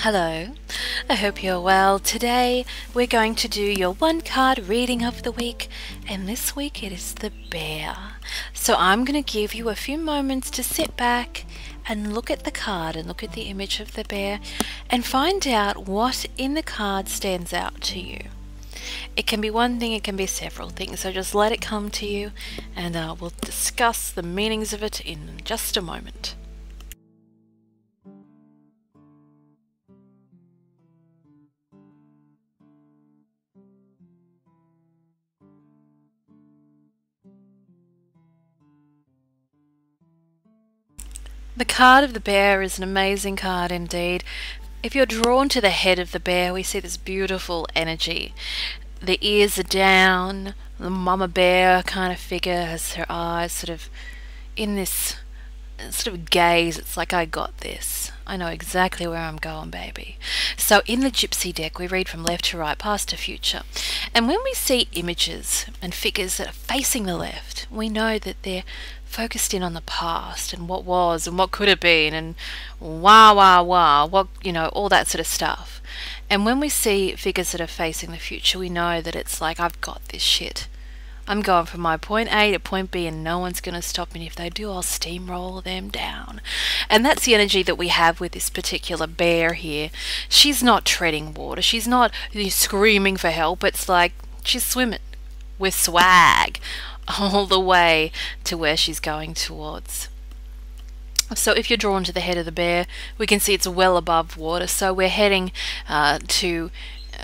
Hello, I hope you're well. Today we're going to do your one card reading of the week, and this week it is the bear. So I'm going to give you a few moments to sit back and look at the card and look at the image of the bear and find out what in the card stands out to you. It can be one thing, it can be several things, so just let it come to you and we'll discuss the meanings of it in just a moment. The card of the bear is an amazing card indeed. If you're drawn to the head of the bear, we see this beautiful energy. The ears are down, the mama bear kind of figure has her eyes sort of in this sort of gaze. It's like, I got this. I know exactly where I'm going, baby. So in the Gypsy deck, we read from left to right, past to future. And when we see images and figures that are facing the left, we know that they're focused in on the past and what was and what could have been and what, all that sort of stuff. And when we see figures that are facing the future, we know that it's like, I've got this shit. I'm going from my point A to point B and no one's going to stop me. If they do, I'll steamroll them down. And that's the energy that we have with this particular bear here. She's not treading water. She's not screaming for help. It's like she's swimming with swag all the way to where she's going towards. So if you're drawn to the head of the bear, we can see it's well above water. So we're heading to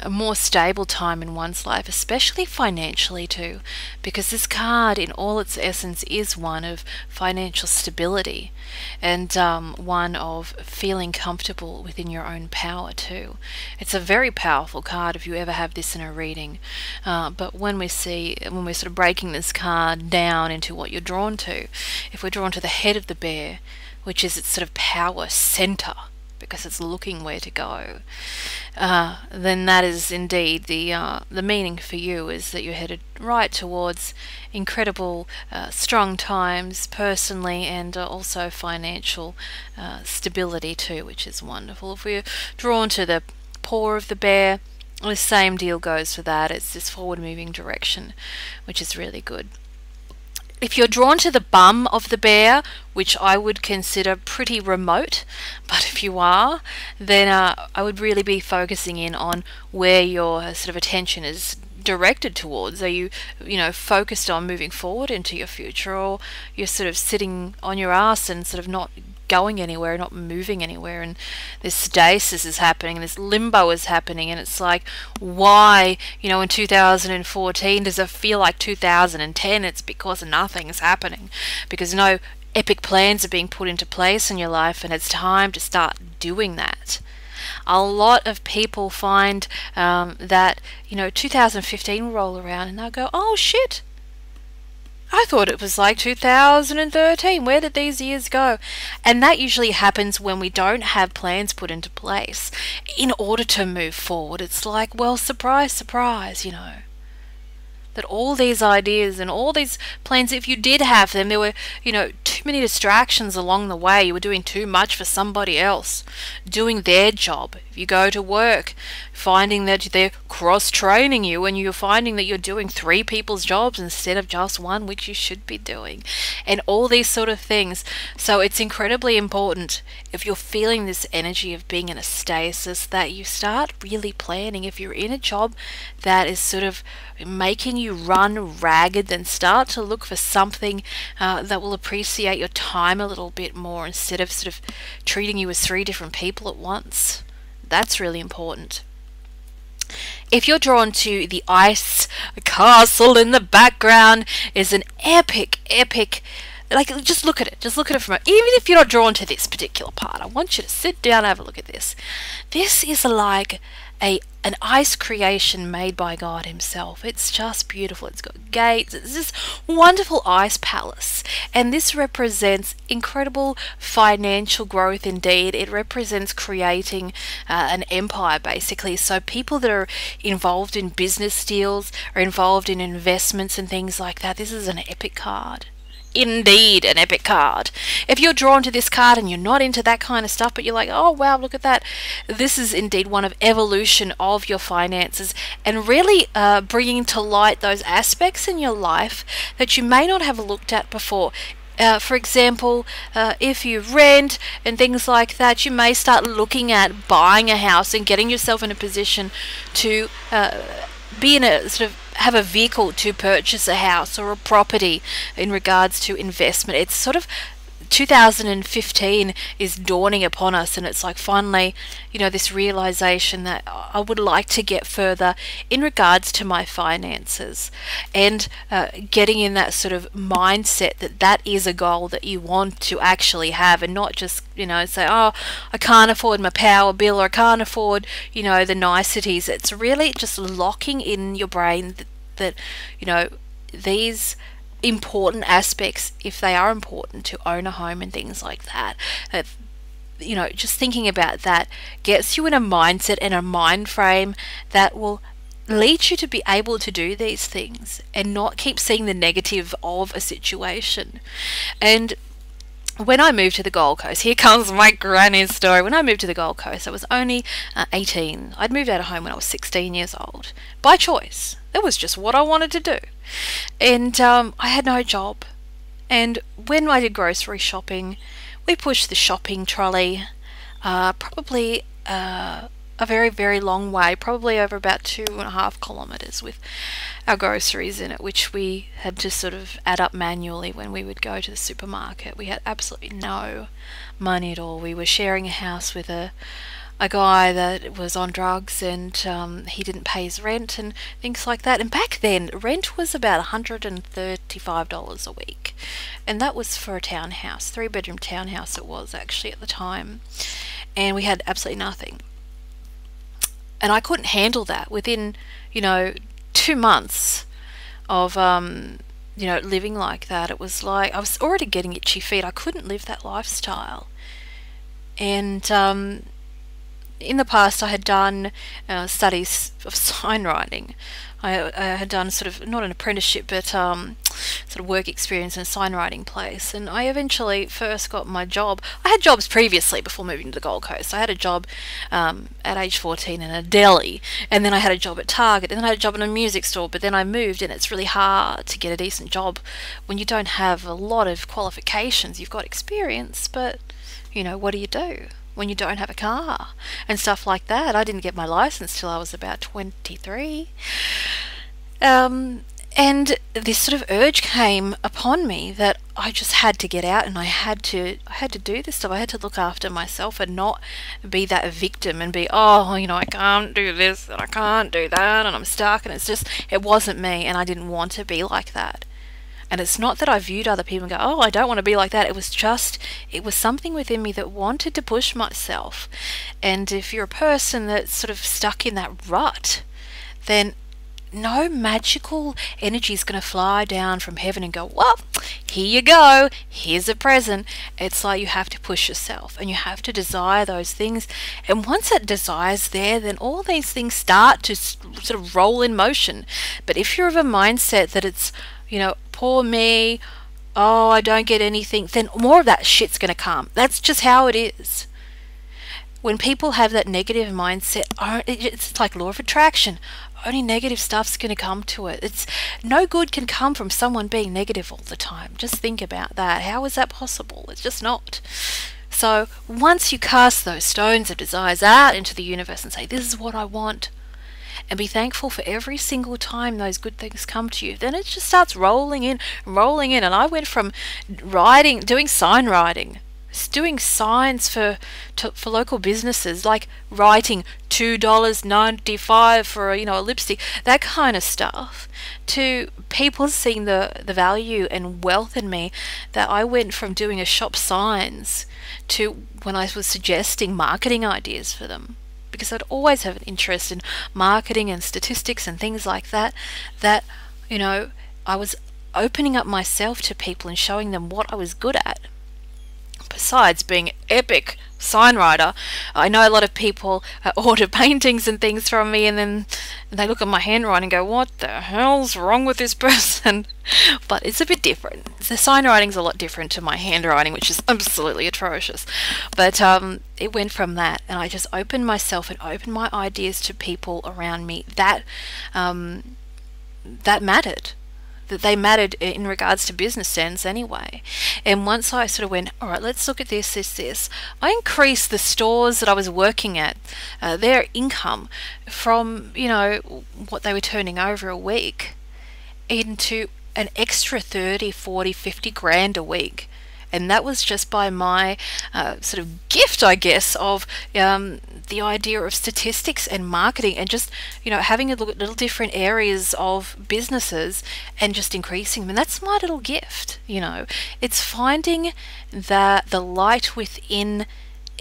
a more stable time in one's life, especially financially too, because this card in all its essence is one of financial stability and one of feeling comfortable within your own power too. It's a very powerful card if you ever have this in a reading, but when we're sort of breaking this card down into what you're drawn to, if we're drawn to the head of the bear, which is its sort of power center, because it's looking where to go, then that is indeed the meaning for you, is that you're headed right towards incredible strong times personally and also financial stability too, which is wonderful. If we're drawn to the paw of the bear, the same deal goes for that. It's this forward moving direction, which is really good. If you're drawn to the bum of the bear, which I would consider pretty remote, but if you are, then I would really be focusing in on where your sort of attention is directed towards. Are you, focused on moving forward into your future, or you're sort of sitting on your ass and sort of not going anywhere, not moving anywhere, and this stasis is happening, this limbo is happening, and it's like, why, in 2014 does it feel like 2010? It's because nothing's happening, because no epic plans are being put into place in your life, and it's time to start doing that. A lot of people find that 2015 will roll around and they'll go, oh shit, I thought it was like 2013. Where did these years go? And that usually happens when we don't have plans put into place in order to move forward. It's like, well, surprise, surprise, that all these ideas and all these plans, if you did have them, there were, too many distractions along the way. You were doing too much for somebody else, doing their job. If you go to work, finding that they're cross-training you and you're finding that you're doing 3 people's jobs instead of just one, which you should be doing, and all these sort of things. So it's incredibly important, if you're feeling this energy of being in a stasis, that you start really planning. If you're in a job that is sort of making you run ragged, then start to look for something that will appreciate your time a little bit more, instead of sort of treating you as 3 different people at once. That's really important. If you're drawn to the ice castle in the background, is an epic, like, just look at it. Just look at it from even if you're not drawn to this particular part, I want you to sit down and have a look at this. This is like an ice creation made by God himself. It's just beautiful. It's got gates. It's this wonderful ice palace. And this represents incredible financial growth indeed. It represents creating an empire, basically. So people that are involved in business deals or involved in investments and things like that, this is an epic card. indeed an epic card. If you're drawn to this card and you're not into that kind of stuff, but you're like, oh wow, look at that, this is indeed one of evolution of your finances, and really bringing to light those aspects in your life that you may not have looked at before. For example, if you rent and things like that, you may start looking at buying a house and getting yourself in a position to be in a sort of have a vehicle to purchase a house or a property in regards to investment. It's sort of 2015 is dawning upon us, and it's like finally, you know, this realization that I would like to get further in regards to my finances, and getting in that sort of mindset that that is a goal that you want to actually have, and not just, you know, say, oh, I can't afford my power bill, or I can't afford, you know, the niceties. It's really just locking in your brain that you know, these important aspects, if they are important, to own a home and things like that, you know, just thinking about that gets you in a mindset and a mind frame that will lead you to be able to do these things and not keep seeing the negative of a situation. And when I moved to the Gold Coast, here comes my granny's story. When I moved to the Gold Coast, I was only 18. I'd moved out of home when I was 16 years old, by choice. It was just what I wanted to do. And I had no job. And when I did grocery shopping, we pushed the shopping trolley probably a very, very long way, probably over about 2.5 kilometres with our groceries in it, which we had to sort of add up manually when we would go to the supermarket. We had absolutely no money at all. We were sharing a house with a guy that was on drugs, and he didn't pay his rent and things like that. And back then, rent was about $135 a week, and that was for a townhouse, 3-bedroom townhouse it was actually at the time, and we had absolutely nothing. And I couldn't handle that within, you know, 2 months of you know, living like that. It was like I was already getting itchy feet. I couldn't live that lifestyle. And in the past, I had done studies of sign writing. I had done sort of, not an apprenticeship, but sort of work experience in a sign writing place. And I eventually first got my job. I had jobs previously before moving to the Gold Coast. I had a job at age 14 in a deli, and then I had a job at Target, and then I had a job in a music store. But then I moved, and it's really hard to get a decent job when you don't have a lot of qualifications. You've got experience, but, you know, what do you do when you don't have a car and stuff like that? I didn't get my license till I was about 23. And this sort of urge came upon me that I just had to get out, and I had to do this stuff. I had to look after myself and not be that victim and be, oh, you know, I can't do this and I can't do that and I'm stuck. And it's just, it wasn't me, and I didn't want to be like that. And it's not that I viewed other people and go, oh, I don't want to be like that. It was just, it was something within me that wanted to push myself. And if you're a person that's sort of stuck in that rut, then no magical energy is going to fly down from heaven and go, well, here you go, here's a present. It's like you have to push yourself, and you have to desire those things. And once that desire's there, then all these things start to sort of roll in motion. But if you're of a mindset that it's, you know, poor me, oh, I don't get anything, then more of that shit's going to come. That's just how it is. When people have that negative mindset, it's like law of attraction. Only negative stuff's going to come to it. It's no good can come from someone being negative all the time. Just think about that. How is that possible? It's just not. So once you cast those stones of desires out into the universe and say, this is what I want, and be thankful for every single time those good things come to you, then it just starts rolling in, rolling in. And I went from doing sign writing, doing signs for local businesses, like writing $2.95 for a lipstick, that kind of stuff, to people seeing the value and wealth in me, that I went from doing a shop signs to when I was suggesting marketing ideas for them, because I'd always have an interest in marketing and statistics and things like that, I was opening up myself to people and showing them what I was good at, besides being epic sign writer, I know a lot of people order paintings and things from me, and then they look at my handwriting and go, what the hell's wrong with this person? But it's a bit different. The sign writing's a lot different to my handwriting, which is absolutely atrocious. But it went from that, and I just opened myself and opened my ideas to people around me that that mattered, that they mattered in regards to business sense anyway. And once I sort of went, all right, let's look at this, I increased the stores that I was working at, their income from, you know, what they were turning over a week into an extra 30, 40, 50 grand a week. And that was just by my sort of gift, I guess, of the idea of statistics and marketing, and just, you know, having a look at little different areas of businesses and just increasing them. And that's my little gift, you know. It's finding the light within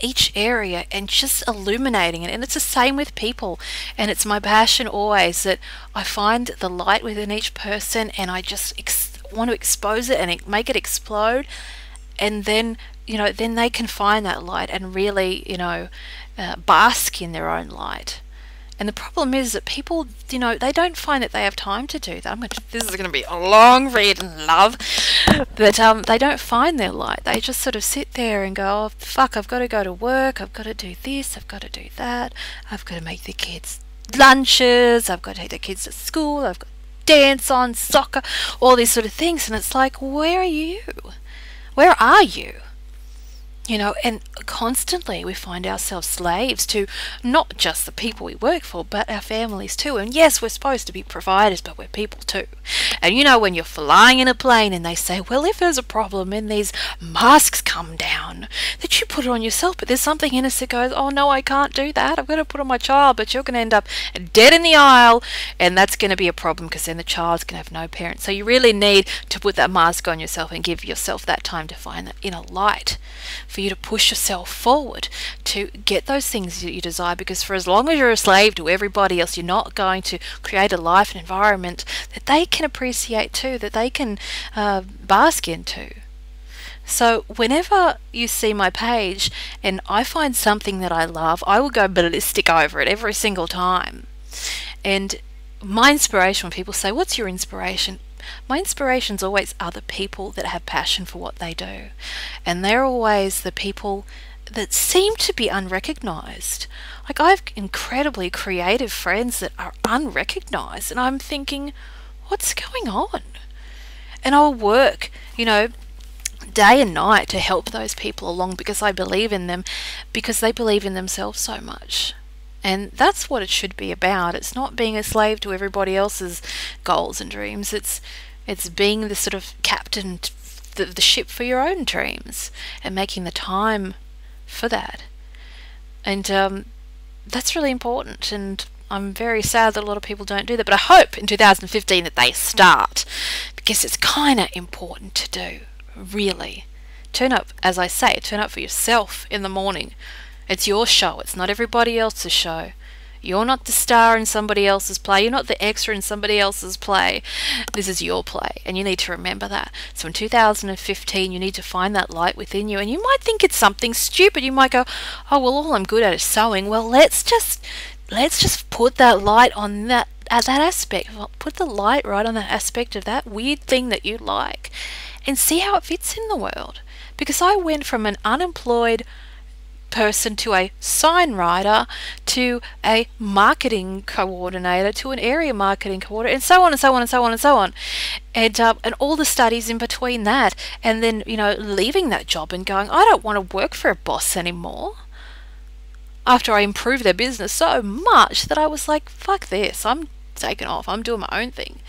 each area and just illuminating it. And it's the same with people. And it's my passion always that I find the light within each person, and I just want to expose it and make it explode. And then, you know, then they can find that light and really, you know, bask in their own light. And the problem is that people, you know, they don't find that they have time to do that. This is going to be a long read, and love, but they don't find their light. They just sort of sit there and go, oh, fuck, I've got to go to work, I've got to do this, I've got to do that, I've got to make the kids lunches, I've got to take the kids to school, I've got to dance on, soccer, all these sort of things. And it's like, where are you? Where are you? You know, and constantly we find ourselves slaves to not just the people we work for, but our families too. And yes, we're supposed to be providers, but we're people too. And you know, when you're flying in a plane and they say, well, if there's a problem and these masks come down, that you put it on yourself, but there's something in us that goes, oh no, I can't do that, I've got to put it on my child, but you're going to end up dead in the aisle, and that's going to be a problem because then the child's going to have no parents. So you really need to put that mask on yourself and give yourself that time to find that inner light, for you to push yourself forward to get those things that you desire. Because for as long as you're a slave to everybody else, you're not going to create a life and environment that they can appreciate too, that they can bask into. So whenever you see my page and I find something that I love, I will go ballistic over it every single time. And my inspiration, when people say, what's your inspiration? My inspiration's always other people that have passion for what they do. And they're always the people that seem to be unrecognized. Like, I have incredibly creative friends that are unrecognized, and I'm thinking, what's going on? And I'll work, you know, day and night to help those people along, because I believe in them, because they believe in themselves so much. And that's what it should be about. It's not being a slave to everybody else's goals and dreams. It's being the sort of captain, the ship for your own dreams, and making the time for that. And that's really important. And I'm very sad that a lot of people don't do that. But I hope in 2015 that they start, because it's kind of important to do, really. Turn up, as I say, turn up for yourself in the morning. It's your show. It's not everybody else's show. You're not the star in somebody else's play. You're not the extra in somebody else's play. This is your play, and you need to remember that. So in 2015, you need to find that light within you. And you might think it's something stupid. You might go, oh, well, all I'm good at is sewing. Well, let's just put that light on that, at that aspect. Well, put the light right on that aspect of that weird thing that you like, and see how it fits in the world. Because I went from an unemployed person to a sign writer to a marketing coordinator to an area marketing coordinator, and so on and so on and so on and so on, and all the studies in between that, and then, you know, leaving that job and going, I don't want to work for a boss anymore, after I improved their business so much that I was like, fuck this, I'm taking off, I'm doing my own thing.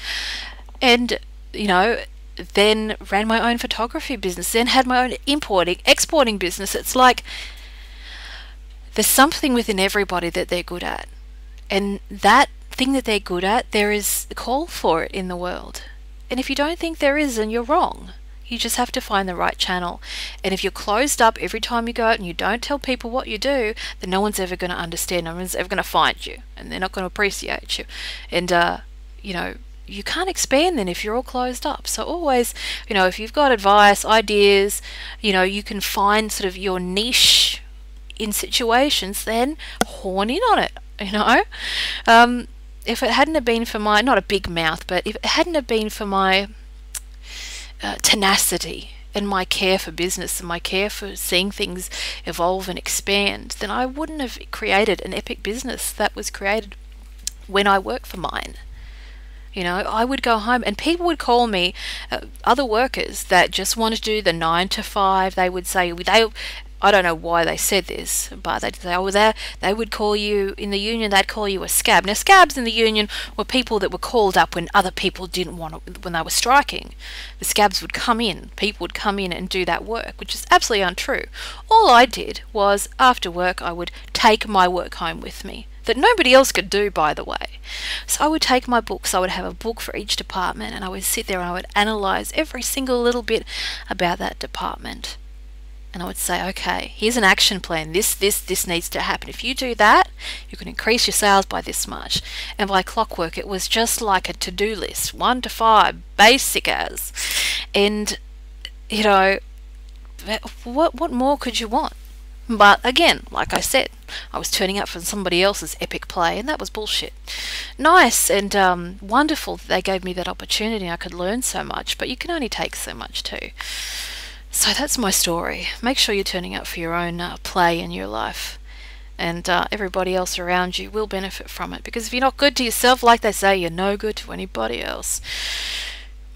And, you know, then ran my own photography business, then had my own importing, exporting business. It's like there's something within everybody that they're good at, and that thing that they're good at, there is a call for it in the world. And if you don't think there is, then you're wrong. You just have to find the right channel. And if you're closed up every time you go out and you don't tell people what you do, then no one's ever going to understand, no one's ever going to find you, and they're not going to appreciate you. And you know, you can't expand then if you're all closed up. So always, you know, if you've got advice, ideas, you know, you can find sort of your niche in situations, then horn in on it, you know. If it hadn't have been for my, not a big mouth, but if it hadn't have been for my tenacity and my care for business and my care for seeing things evolve and expand, then I wouldn't have created an epic business that was created when I worked for mine. You know, I would go home and people would call me, other workers that just wanted to do the 9 to 5. They would say, I don't know why they said this, but they'd say, oh, they would call you, in the union, they'd call you a scab. Now, scabs in the union were people that were called up when other people didn't want to, when they were striking. The scabs would come in, people would come in and do that work, which is absolutely untrue. All I did was, after work, I would take my work home with me, that nobody else could do, by the way. So I would take my books, I would have a book for each department, and I would sit there and I would analyse every single little bit about that department. And I would say, okay, here's an action plan. This needs to happen. If you do that, you can increase your sales by this much. And by clockwork, it was just like a to-do list, 1 to 5, basic as. And, you know, what more could you want? But again, like I said, I was turning up for somebody else's epic play, and that was bullshit. Nice and wonderful that they gave me that opportunity. I could learn so much, but you can only take so much too. So that's my story. Make sure you're turning up for your own play in your life, and everybody else around you will benefit from it, because if you're not good to yourself, like they say, you're no good to anybody else.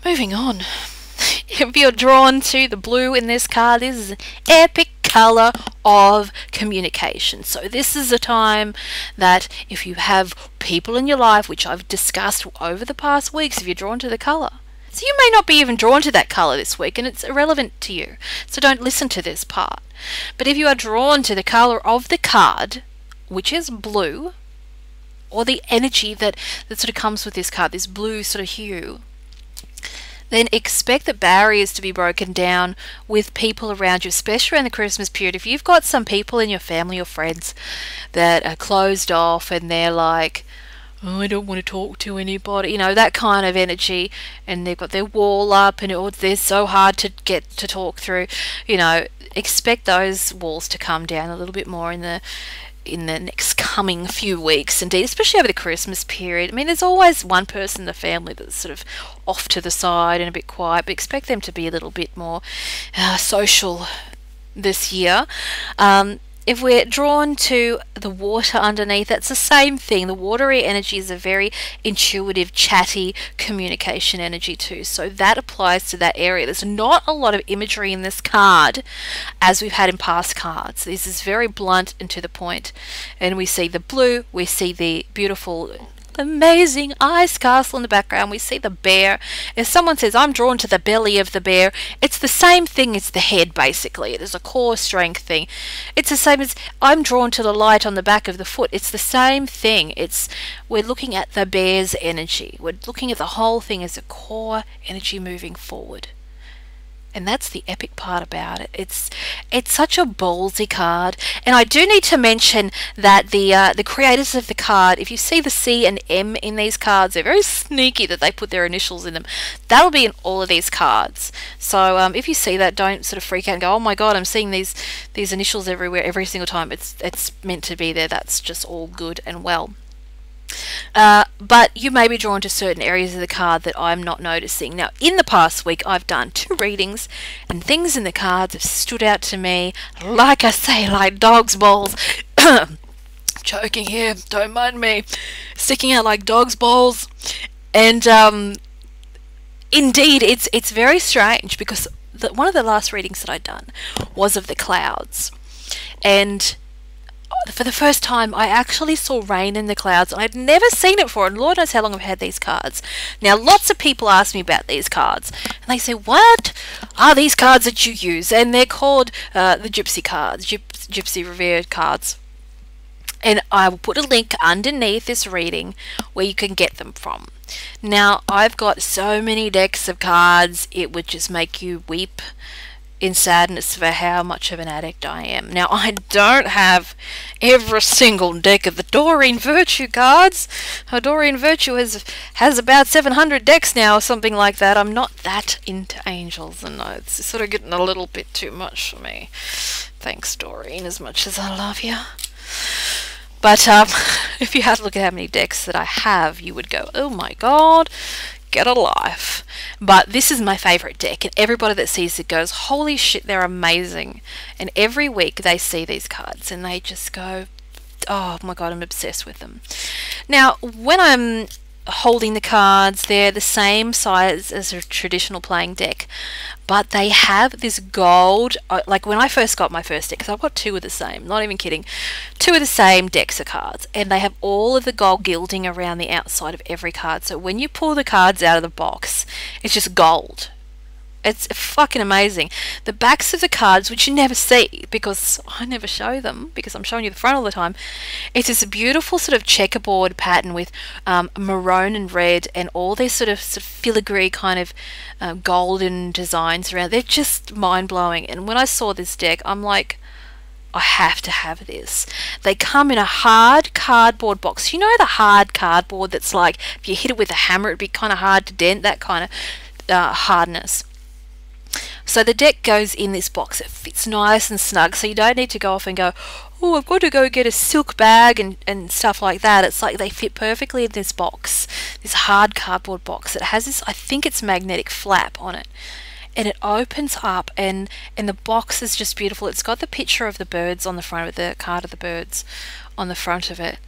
Moving on. If you're drawn to the blue in this card, this is an epic color of communication. So this is a time that if you have people in your life, which I've discussed over the past weeks, if you're drawn to the color, so you may not be even drawn to that color this week, and it's irrelevant to you, so don't listen to this part. But if you are drawn to the color of the card, which is blue, or the energy that sort of comes with this card, this blue sort of hue, then expect the barriers to be broken down with people around you, especially around the Christmas period. If you've got some people in your family or friends that are closed off and they're like, oh, I don't want to talk to anybody, you know, that kind of energy, and they've got their wall up and they're so hard to get to talk through, you know, expect those walls to come down a little bit more in the next coming few weeks, indeed, especially over the Christmas period. I mean, there's always one person in the family that's sort of off to the side and a bit quiet, but expect them to be a little bit more social this year. If we're drawn to the water underneath, that's the same thing. The watery energy is a very intuitive, chatty communication energy too. So that applies to that area. There's not a lot of imagery in this card as we've had in past cards. This is very blunt and to the point. And we see the blue, we see the beautiful, amazing ice castle in the background, we see the bear. If someone says, I'm drawn to the belly of the bear, it's the same thing as the head, basically. It is a core strength thing. It's the same as I'm drawn to the light on the back of the foot. It's the same thing. We're looking at the bear's energy. We're looking at the whole thing as a core energy moving forward. And that's the epic part about it. It's such a ballsy card. And I do need to mention that the creators of the card, if you see the C and M in these cards, they're very sneaky that they put their initials in them. That'll be in all of these cards. So if you see that, don't sort of freak out and go, oh my god, I'm seeing these initials everywhere every single time. It's meant to be there. That's just all good and well. But you may be drawn to certain areas of the card that I'm not noticing. Now, in the past week, I've done 2 readings, and things in the cards have stood out to me, like I say, like dog's balls. Choking here, don't mind me. Sticking out like dog's balls. And indeed, it's very strange, because one of the last readings that I'd done was of the clouds. And for the first time, I actually saw rain in the clouds. I'd never seen it before, and Lord knows how long I've had these cards. Now, lots of people ask me about these cards, and they say, what are these cards that you use? And they're called the Gypsy cards, Gypsy Revere cards. And I will put a link underneath this reading where you can get them from. Now, I've got so many decks of cards, it would just make you weep. in sadness for how much of an addict I am. Now, I don't have every single deck of the Doreen Virtue cards. Doreen Virtue has about 700 decks now, or something like that. I'm not that into angels, and it's sort of getting a little bit too much for me. Thanks, Doreen, as much as I love you. But if you had to look at how many decks that I have, you would go, oh my god, get a life. But this is my favourite deck, and everybody that sees it goes, holy shit, they're amazing. And every week they see these cards and they just go, oh my god, I'm obsessed with them. Now, when I'm holding the cards, they're the same size as a traditional playing deck, but they have this gold, like when I first got my first deck, because I've got two of the same, not even kidding, two of the same decks of cards, and they have all of the gold gilding around the outside of every card. So when you pull the cards out of the box, it's just gold. It's fucking amazing. The backs of the cards, which you never see because I never show them because I'm showing you the front all the time, it's this beautiful sort of checkerboard pattern with maroon and red and all these sort of filigree kind of golden designs around. They're just mind-blowing. And when I saw this deck, I'm like, I have to have this. They come in a hard cardboard box. You know the hard cardboard that's like, if you hit it with a hammer, it'd be kind of hard to dent, that kind of hardness. So the deck goes in this box. It fits nice and snug, so you don't need to go off and go, oh, I've got to go get a silk bag and stuff like that. It's like they fit perfectly in this box, this hard cardboard box. It has this, I think it's magnetic flap on it. And it opens up, and the box is just beautiful. It's got the picture of the birds on the front of it, the card of the birds on the front of it.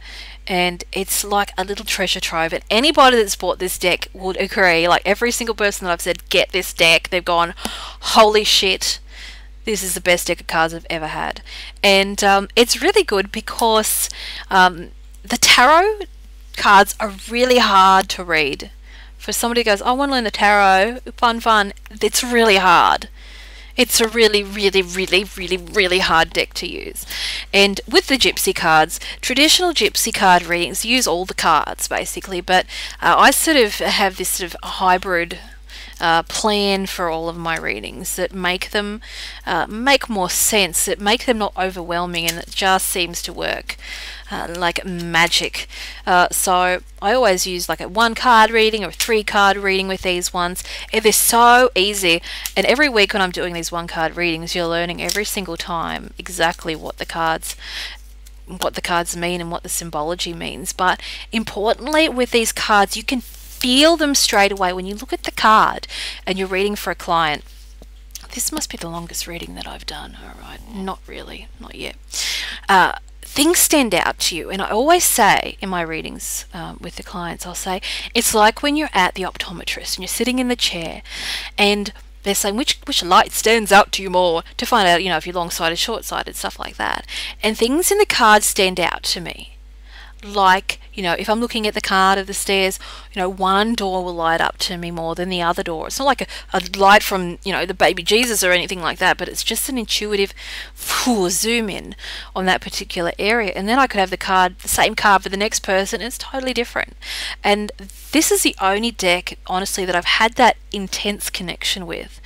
And it's like a little treasure trove. And anybody that's bought this deck would agree. Like every single person that I've said, get this deck, they've gone, holy shit, this is the best deck of cards I've ever had. And it's really good because the tarot cards are really hard to read. For somebody who goes, I want to learn the tarot, fun, it's really hard. It's a really hard deck to use. And with the Gypsy cards, traditional Gypsy card readings use all the cards basically, but I sort of have this sort of hybrid plan for all of my readings that make them make more sense, that make them not overwhelming, and it just seems to work like magic. So I always use like a 1 card reading or a 3 card reading with these ones, and they're so easy. And every week when I'm doing these 1 card readings, you're learning every single time exactly what the cards mean and what the symbology means. But importantly, with these cards, you can feel them straight away when you look at the card and you're reading for a client. This must be the longest reading that I've done. All right, not really, not yet. Things stand out to you, and I always say in my readings with the clients, I'll say it's like when you're at the optometrist and you're sitting in the chair and they're saying which light stands out to you more, to find out, you know, if you're long-sighted, short-sighted, stuff like that. And things in the cards stand out to me. Like, you know, if I'm looking at the card of the stairs, you know, one door will light up to me more than the other door. It's not like a light from, you know, the baby Jesus or anything like that, but it's just an intuitive zoom in on that particular area. And then I could have the same card for the next person, and it's totally different. And this is the only deck, honestly, that I've had that intense connection with.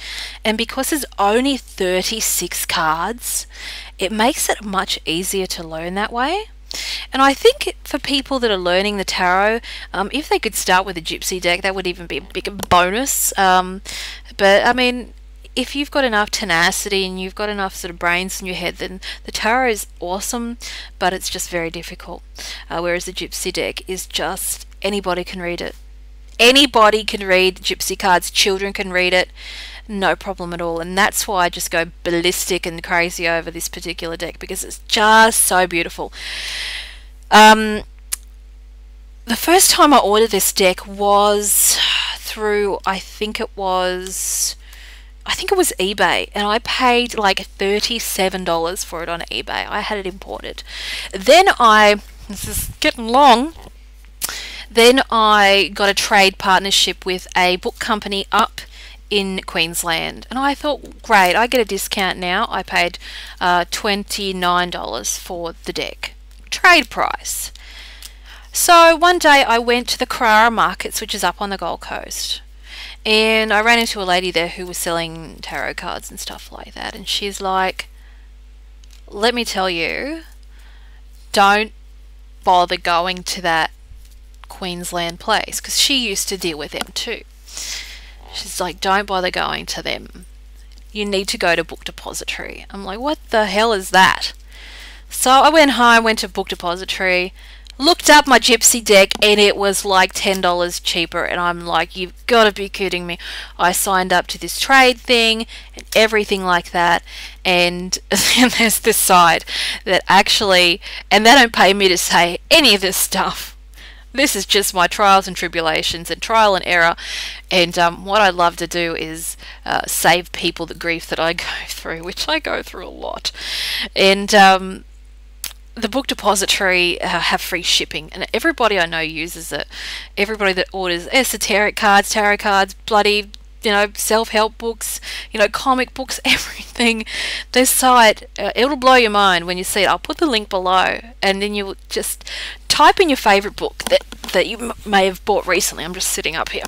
And because there's only 36 cards, it makes it much easier to learn that way. And I think for people that are learning the tarot, if they could start with a Gypsy deck, that would even be a bigger bonus. But I mean, if you've got enough tenacity and you've got enough sort of brains in your head, then the tarot is awesome, but it's just very difficult. Whereas the Gypsy deck is just, anybody can read it. Anybody can read Gypsy cards. Children can read it. No problem at all. And that's why I just go ballistic and crazy over this particular deck, because it's just so beautiful. The first time I ordered this deck was through, I think it was eBay, and I paid like $37 for it on eBay. I had it imported. Then this is getting long. Then I got a trade partnership with a book company up in Queensland, and I thought, great, I get a discount now. I paid $29 for the deck, trade price. So one day I went to the Carrara Markets, which is up on the Gold Coast, And I ran into a lady there who was selling tarot cards and stuff like that, and she's like, let me tell you, don't bother going to that Queensland place, because she used to deal with them too. She's like, don't bother going to them. You need to go to Book Depository. I'm like, what the hell is that? So I went home, went to Book Depository, looked up my Gypsy deck, and it was like $10 cheaper. And I'm like, you've got to be kidding me. I signed up to this trade thing and everything like that. And then there's this side that actually, and they don't pay me to say any of this stuff. This is just my trials and tribulations and trial and error. And what I love to do is save people the grief that I go through, which I go through a lot. And the Book Depository have free shipping, and everybody I know uses it. Everybody that orders esoteric cards, tarot cards, bloody, self-help books, comic books, everything. This site, it'll blow your mind when you see it. I'll put the link below, and then you'll just type in your favorite book that you may have bought recently. I'm just sitting up here.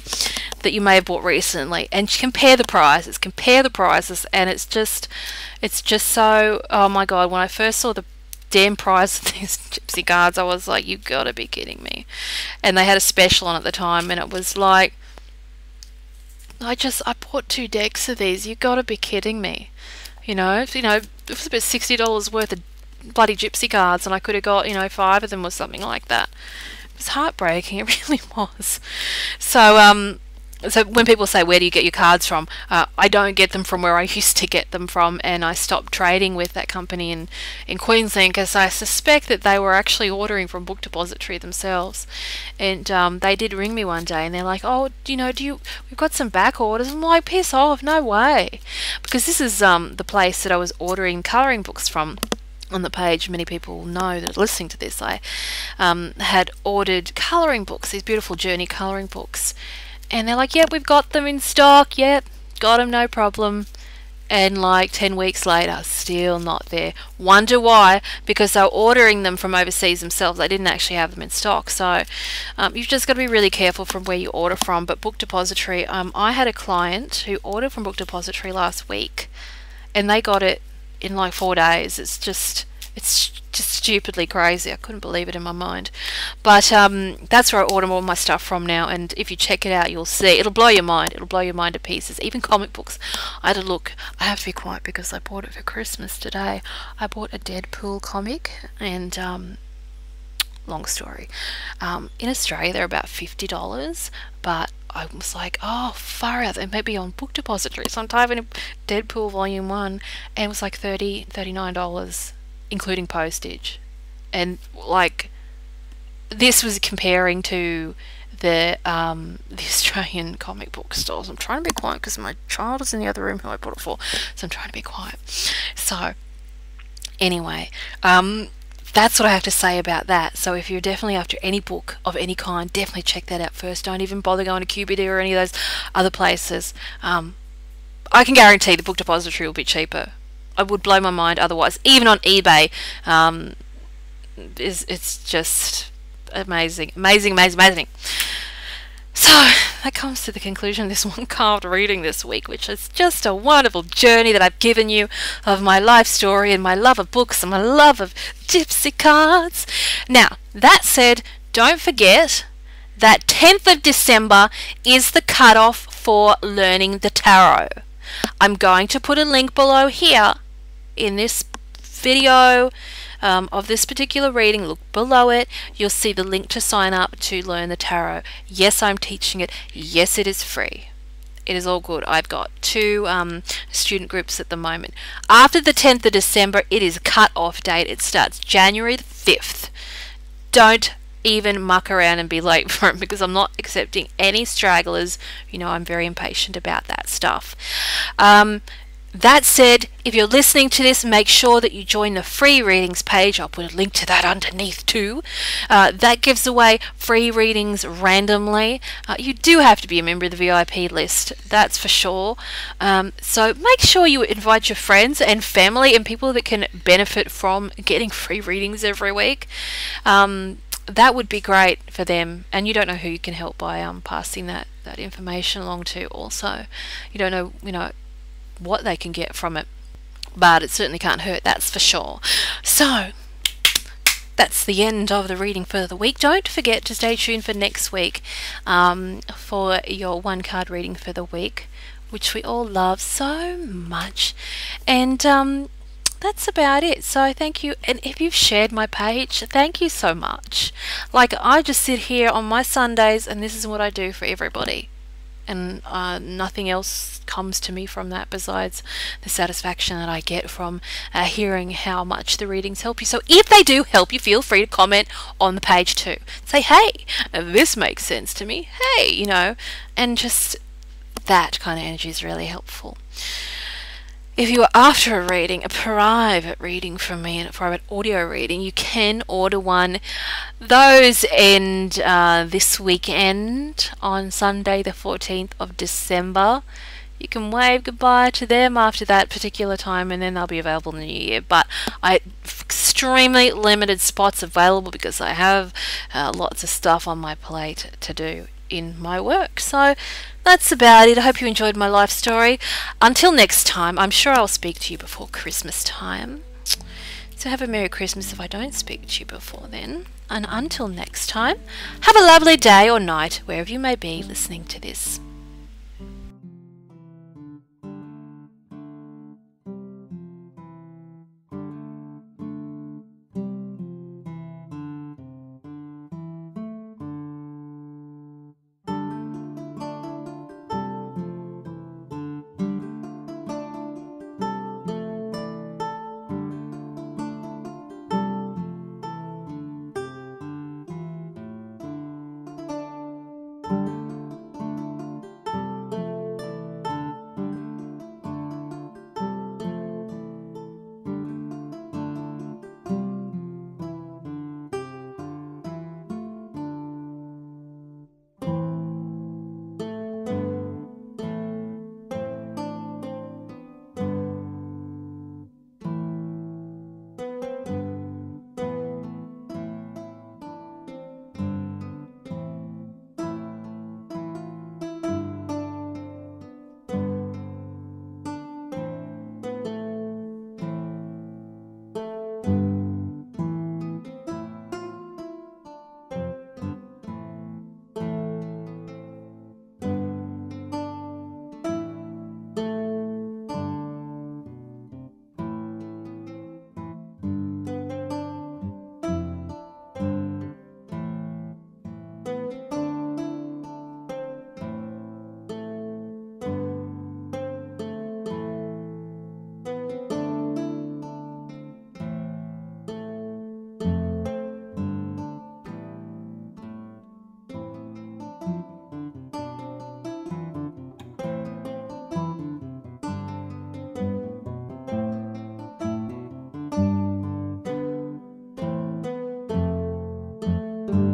That you may have bought recently, and compare the prices. And it's just so, oh my god, when I first saw the damn price of these Gypsy cards, I was like, you gotta be kidding me. And they had a special on at the time, and it was like, I bought 2 decks of these. You gotta be kidding me. It was about $60 worth of bloody Gypsy cards, and I could have got 5 of them or something like that. It was heartbreaking. It really was. So when people say, where do you get your cards from? I don't get them from where I used to get them from, and I stopped trading with that company in Queensland because I suspect that they were actually ordering from Book Depository themselves. And they did ring me one day, and they're like, oh, we've got some back orders. I'm like, piss off, no way. Because this is the place that I was ordering colouring books from. On the page, many people know that are listening to this, I had ordered colouring books, these beautiful journey colouring books. And they're like, yep, we've got them in stock, yep, got them, no problem. And like 10 weeks later, still not there. Wonder why? Because they're ordering them from overseas themselves. They didn't actually have them in stock. So you've just got to be really careful from where you order from. But Book Depository, I had a client who ordered from Book Depository last week, and they got it in like 4 days. It's just stupidly crazy. I couldn't believe it in my mind. But that's where I order all my stuff from now, and if you check it out, you'll see. It'll blow your mind. It'll blow your mind to pieces. Even comic books. I had a look. I have to be quiet because I bought it for Christmas today. I bought a Deadpool comic, and long story. In Australia, they're about $50, but I was like, oh, far out. They may be on Book Depository. So I'm typing in Deadpool Volume 1, and it was like $39, including postage. And like, this was comparing to the Australian comic book stores. I'm trying to be quiet because my child is in the other room who I bought it for. So I'm trying to be quiet. So anyway, that's what I have to say about that. So if you're definitely after any book of any kind, definitely check that out first. Don't even bother going to QBD or any of those other places. I can guarantee the Book Depository will be cheaper. I would blow my mind otherwise. Even on eBay, it's just amazing. So that comes to the conclusion of this one carved reading this week, which is just a wonderful journey that I've given you of my life story and my love of books and my love of Gypsy cards. Now, that said, don't forget that 10th of December is the cutoff for learning the tarot. I'm going to put a link below here in this video of this particular reading. Look below it. You'll see the link to sign up to learn the tarot. Yes, I'm teaching it. Yes, it is free. It is all good. I've got 2 student groups at the moment. After the 10th of December, it is a cut-off date. It starts January the 5th. Don't even muck around and be late for it, because I'm not accepting any stragglers. I'm very impatient about that stuff. That said, if you're listening to this, make sure that you join the free readings page. I'll put a link to that underneath too. That gives away free readings randomly. You do have to be a member of the VIP list, that's for sure. So make sure you invite your friends and family and people that can benefit from getting free readings every week. that would be great for them. And you don't know who you can help by passing that information along to. Also, you don't know, what they can get from it, but it certainly can't hurt, that's for sure. So that's the end of the reading for the week. Don't forget to stay tuned for next week for your one card reading for the week, which we all love so much. And that's about it. So thank you. And if you've shared my page, thank you so much. Like, I just sit here on my Sundays and this is what I do for everybody. And nothing else comes to me from that besides the satisfaction that I get from hearing how much the readings help you. So if they do help you, feel free to comment on the page too. Say, hey, this makes sense to me. Hey, and just that kind of energy is really helpful. If you are after a reading, a private reading from me, and a private audio reading, you can order one. Those end this weekend on Sunday the 14th of December. You can wave goodbye to them after that particular time, and then they'll be available in the new year. But I have extremely limited spots available because I have lots of stuff on my plate to do in my work. So that's about it. I hope you enjoyed my life story. Until next time, I'm sure I'll speak to you before Christmas time. So have a Merry Christmas if I don't speak to you before then. And until next time, have a lovely day or night wherever you may be listening to this.